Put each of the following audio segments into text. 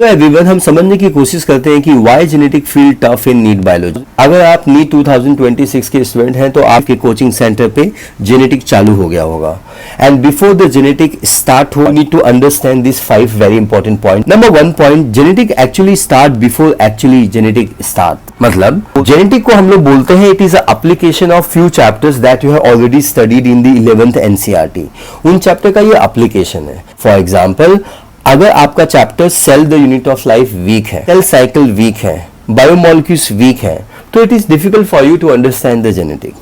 तो एवरीवन, हम समझने की कोशिश करते हैं कि why genetic feel tough in NEET biology. अगर आप नीट 2026 के स्टूडेंट हैं तो आपके कोचिंग सेंटर पे जेनेटिक चालू हो गया होगा। And before the genetic start हो, need to understand this 5 very important point. Number 1 point, genetic actually start before actually genetic start. मतलब जेनेटिक को हम लोग बोलते हैं it is a application of few chapters that you have already studied in the 11th NCERT. उन chapter का ये application है। फॉर एग्जाम्पल, अगर आपका chapter cell the unit of life week है, सेल साइकिल वीक है, बायोमोलिक्यूल्स वीक है, तो it is difficult for you to understand the genetic.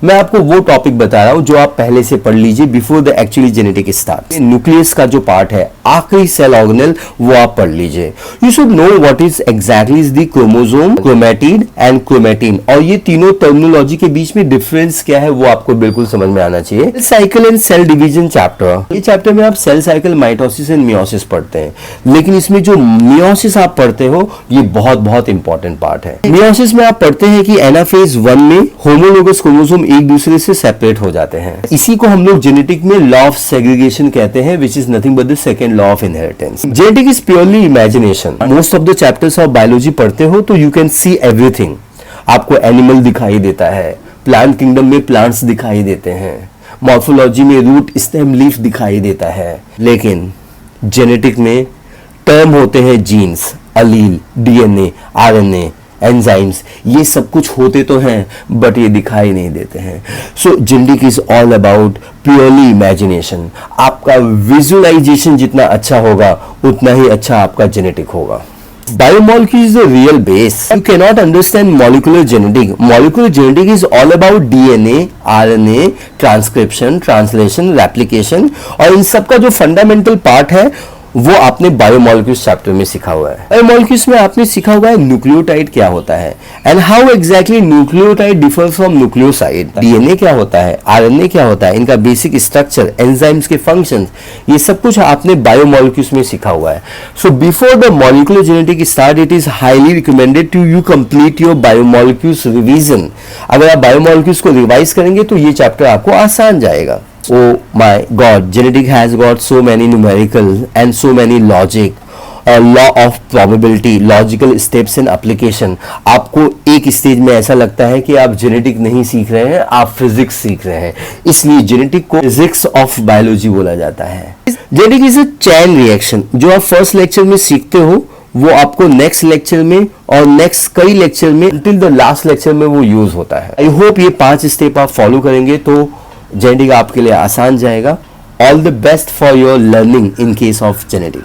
मैं आपको वो टॉपिक बता रहा हूं जो आप पहले से पढ़ लीजिए before the actually genetic start. Nucleus का जो पार्ट है, आखिरी सेल ऑर्गेनेल, वो आप पढ़ लीजिए। You should know what is exactly is the chromosome, chromatid and chromatin, और ये तीनों टर्मिनोलॉजी के बीच में डिफरेंस क्या है वो आपको बिल्कुल समझ में आना चाहिए। Cycle and cell division chapter, ये चैप्टर में आप cell cycle, mitosis and meiosis पढ़ते हैं, लेकिन इसमें जो मियोसिस आप पढ़ते हो ये बहुत बहुत इंपॉर्टेंट पार्ट है। मियोसिस में आप पढ़ते हैं कि एनाफेज 1 में होमोलोगस क्रोमोसोम एक दूसरे से सेपरेट हो जाते हैं। इसी को हम लोग जेनेटिक में लॉ ऑफ सेग्रीगेशन कहते हैं, which is nothing but the second law of inheritance. Genetic is purely imagination. Most of the chapters of biology पढ़ते हो तो यू कैन सी एवरीथिंग। आपको एनिमल दिखाई देता है, प्लांट किंगडम में प्लांट्स दिखाई देते हैं, मॉर्फोलॉजी में रूट, स्टेम, लीफ दिखाई देता है, लेकिन जेनेटिक में टर्म होते हैं जीन्स, अलील, डीएनए, आरएनए, एंजाइम्स, ये सब कुछ होते तो हैं बट ये दिखाई नहीं देते हैं। सो genetic is all about purely imagination. आपका विजुअलाइजेशन जितना अच्छा होगा उतना ही अच्छा आपका जेनेटिक होगा। Biomolecule is the real base. You cannot understand molecular genetic. Molecular genetic is all about DNA, RNA, transcription, translation, replication, और इन सब का जो फंडामेंटल पार्ट है वो आपने बायोमोलिक्यूल्स चैप्टर में सीखा हुआ है। बायोमोलिक्यूल्स में आपने सीखा हुआ है न्यूक्लियोटाइड क्या होता है and how exactly nucleotide differ from nucleoside, DNA क्या होता है, आरएनए क्या होता है, इनका बेसिक स्ट्रक्चर, एंजाइम्स के फंक्शंस, ये सब कुछ आपने बायोमोलिक्यूल्स में सीखा हुआ है। So before the molecular genetic start, it is highly recommended to you complete your biomolecules revision. अगर आप बायोमोलिक्यूल्स को रिवाइज करेंगे तो ये चैप्टर आपको आसान जाएगा। Oh my God, genetic has got so many numerical and so many logic, law of probability, logical steps and application। आपको एक स्टेज में ऐसा लगता है कि आप जेनेटिक नहीं सीख रहे हैं, आप फिजिक्स सीख रहे हैं, इसलिए जेनेटिक को फिजिक्स ऑफ बायोलॉजी बोला जाता है। Genetic is a chain reaction. जो आप फर्स्ट लेक्चर में सीखते हो वो आपको नेक्स्ट लेक्चर में और नेक्स्ट कई लेक्चर में until द लास्ट लेक्चर में वो यूज होता है। आई होप ये 5 स्टेप आप फॉलो करेंगे तो जेनेटिक आपके लिए आसान जाएगा। All the best for your learning in case of genetic.